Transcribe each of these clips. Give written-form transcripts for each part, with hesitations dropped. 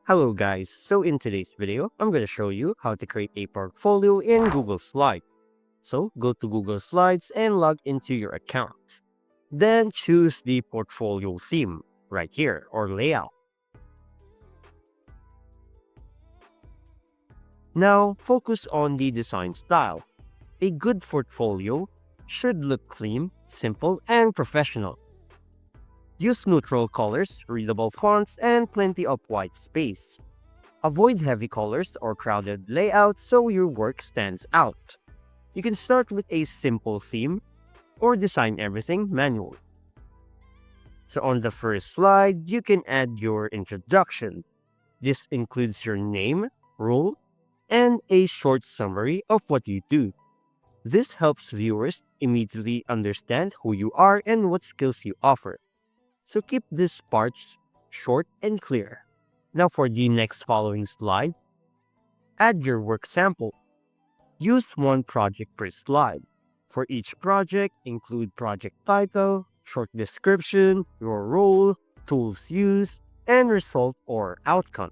Hello guys, so in today's video, I'm going to show you how to create a portfolio in Google Slides. So go to Google Slides and log into your account. Then choose the portfolio theme right here or layout. Now focus on the design style. A good portfolio should look clean, simple, and professional. Use neutral colors, readable fonts, and plenty of white space. Avoid heavy colors or crowded layouts so your work stands out. You can start with a simple theme or design everything manually. So on the first slide, you can add your introduction. This includes your name, role, and a short summary of what you do. This helps viewers immediately understand who you are and what skills you offer. So keep this part short and clear. Now for the next following slide, add your work sample. Use one project per slide. For each project, include project title, short description, your role, tools used, and result or outcome.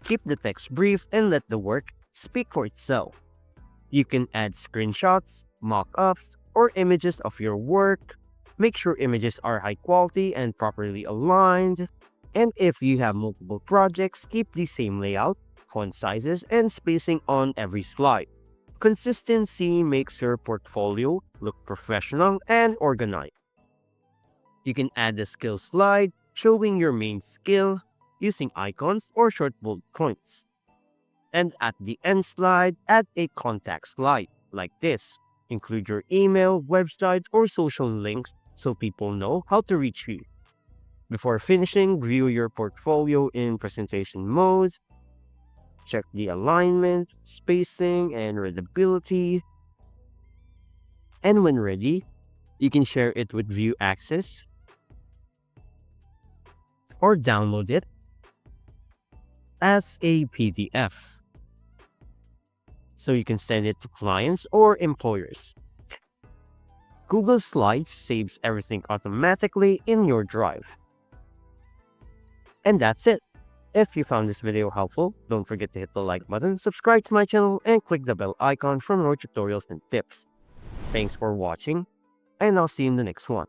Keep the text brief and let the work speak for itself. You can add screenshots, mock-ups, or images of your work. Make sure images are high quality and properly aligned. And if you have multiple projects, keep the same layout, font sizes, and spacing on every slide. Consistency makes your portfolio look professional and organized. You can add a skill slide showing your main skill using icons or short bullet points. And at the end slide, add a contact slide like this. Include your email, website, or social links so people know how to reach you. Before finishing, view your portfolio in presentation mode. Check the alignment, spacing, and readability. And when ready, you can share it with View Access or download it as a PDF. So you can send it to clients or employers. Google Slides saves everything automatically in your drive. And that's it. If you found this video helpful, don't forget to hit the like button, subscribe to my channel, and click the bell icon for more tutorials and tips. Thanks for watching, and I'll see you in the next one.